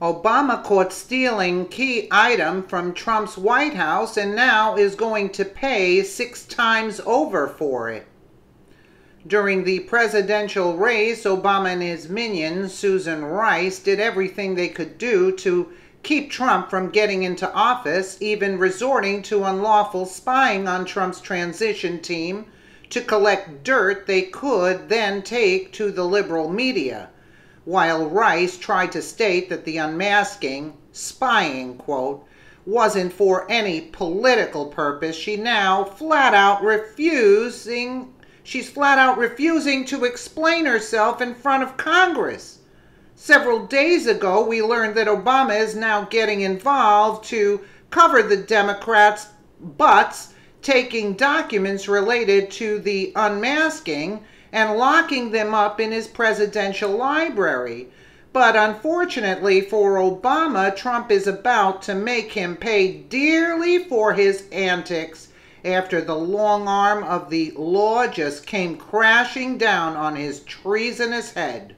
Obama caught stealing key item from Trump's White House and now is going to pay 6 times over for it. During the presidential race, Obama and his minion, Susan Rice, did everything they could do to keep Trump from getting into office, even resorting to unlawful spying on Trump's transition team to collect dirt they could then take to the liberal media. While Rice tried to state that the unmasking, spying, quote, wasn't for any political purpose, she's flat out refusing to explain herself in front of Congress. Several days ago, we learned that Obama is now getting involved to cover the Democrats' butts, taking documents related to the unmasking and locking them up in his presidential library. But unfortunately for Obama, Trump is about to make him pay dearly for his antics after the long arm of the law just came crashing down on his treasonous head.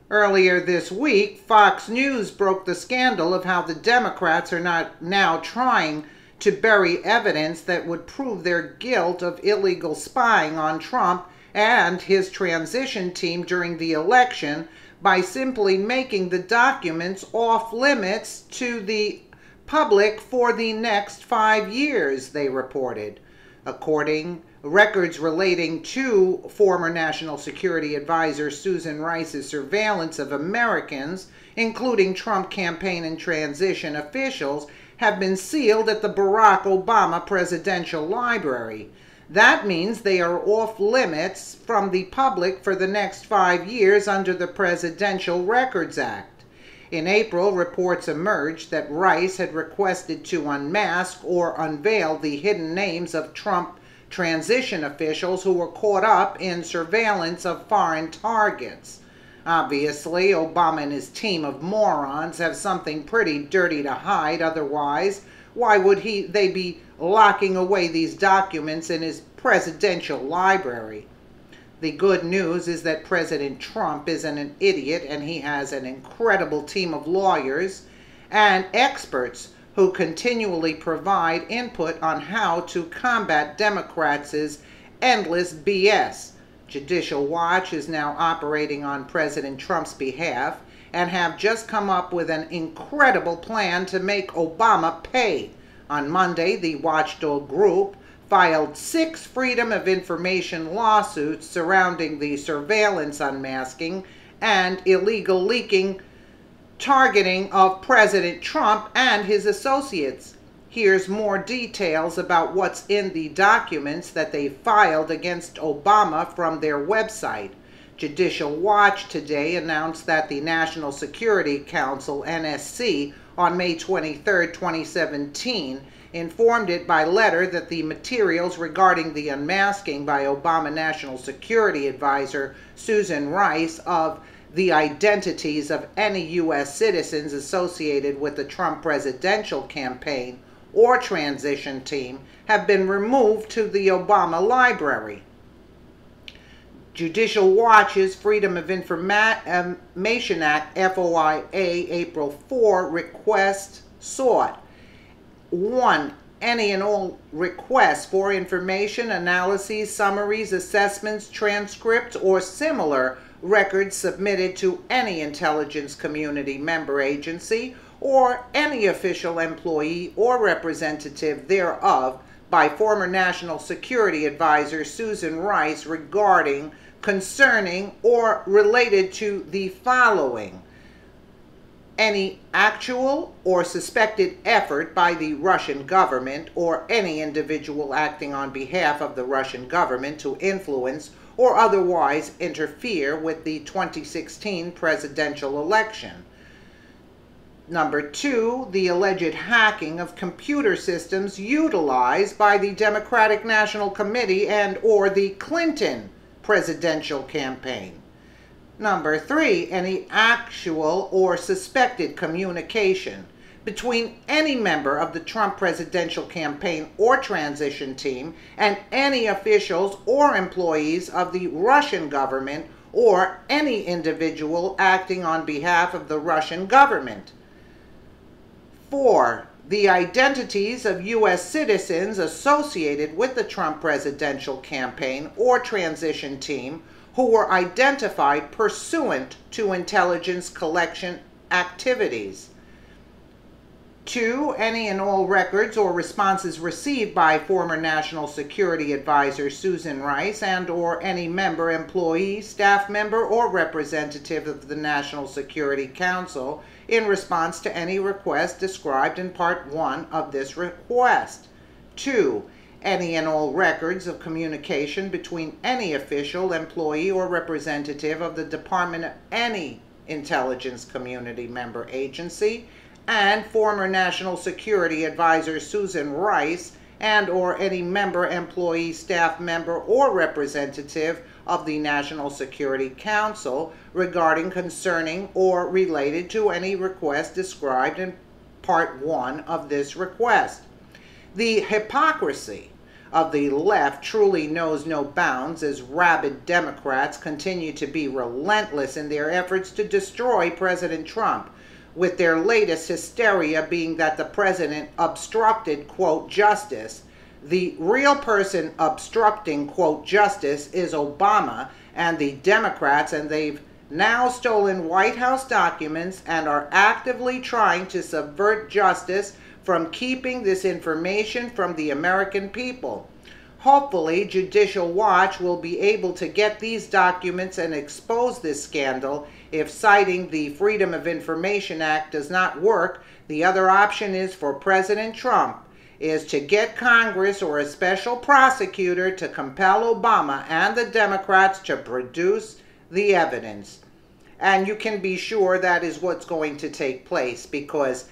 Earlier this week, Fox News broke the scandal of how the Democrats are now trying to bury evidence that would prove their guilt of illegal spying on Trump and his transition team during the election by simply making the documents off limits to the public for the next 5 years, they reported. Records relating to former National Security Advisor Susan Rice's surveillance of Americans, including Trump campaign and transition officials, have been sealed at the Barack Obama Presidential Library. That means they are off limits from the public for the next 5 years under the Presidential Records Act. In April, reports emerged that Rice had requested to unmask or unveil the hidden names of Trump transition officials who were caught up in surveillance of foreign targets. Obviously, Obama and his team of morons have something pretty dirty to hide. Otherwise, why would they be locking away these documents in his presidential library? The good news is that President Trump isn't an idiot, and he has an incredible team of lawyers and experts who continually provide input on how to combat Democrats' endless BS. Judicial Watch is now operating on President Trump's behalf and have just come up with an incredible plan to make Obama pay. On Monday, the watchdog group filed 6 Freedom of Information lawsuits surrounding the surveillance unmasking and illegal leaking targeting of President Trump and his associates. Here's more details about what's in the documents that they filed against Obama from their website. Judicial Watch today announced that the National Security Council, NSC, on May 23, 2017, informed it by letter that the materials regarding the unmasking by Obama National Security Advisor Susan Rice of the identities of any U.S. citizens associated with the Trump presidential campaign or transition team have been removed to the Obama library. Judicial Watch's Freedom of Information Act, FOIA, April 4 request sought 1. Any and all requests for information, analyses, summaries, assessments, transcripts, or similar records submitted to any intelligence community member agency or any official employee or representative thereof by former National Security Advisor Susan Rice concerning or related to the following: any actual or suspected effort by the Russian government or any individual acting on behalf of the Russian government to influence or otherwise interfere with the 2016 presidential election. Number 2, the alleged hacking of computer systems utilized by the Democratic National Committee and or the Clinton presidential campaign. Number 3, any actual or suspected communication between any member of the Trump presidential campaign or transition team and any officials or employees of the Russian government or any individual acting on behalf of the Russian government. 4. The identities of U.S. citizens associated with the Trump presidential campaign or transition team who were identified pursuant to intelligence collection activities. 2. Any and all records or responses received by former National Security Advisor Susan Rice and or any member, employee, staff member, or representative of the National Security Council in response to any request described in Part 1 of this request. 2. Any and all records of communication between any official, employee, or representative of the Department of any intelligence community member agency and former National Security Advisor Susan Rice and or any member, employee, staff member, or representative of the National Security Council regarding, concerning, or related to any request described in Part 1 of this request. The hypocrisy of the left truly knows no bounds as rabid Democrats continue to be relentless in their efforts to destroy President Trump, with their latest hysteria being that the president obstructed, quote, justice. The real person obstructing, quote, justice is Obama and the Democrats, and they've now stolen White House documents and are actively trying to subvert justice from keeping this information from the American people. Hopefully, Judicial Watch will be able to get these documents and expose this scandal. If citing the Freedom of Information Act does not work, the other option is for President Trump is to get Congress or a special prosecutor to compel Obama and the Democrats to produce the evidence. And you can be sure that is what's going to take place, because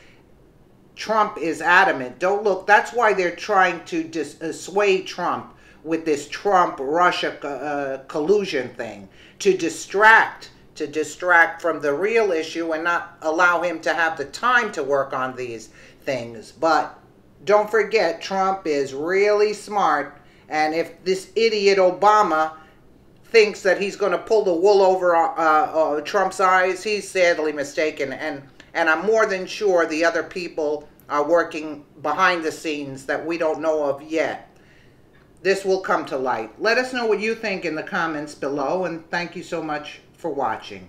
Trump is adamant. Don't look, that's why they're trying to sway Trump with this Trump-Russia collusion thing, to distract from the real issue and not allow him to have the time to work on these things. But don't forget, Trump is really smart, and if this idiot Obama thinks that he's going to pull the wool over Trump's eyes, he's sadly mistaken. And I'm more than sure the other people are working behind the scenes that we don't know of yet. This will come to light. Let us know what you think in the comments below, and thank you so much for watching.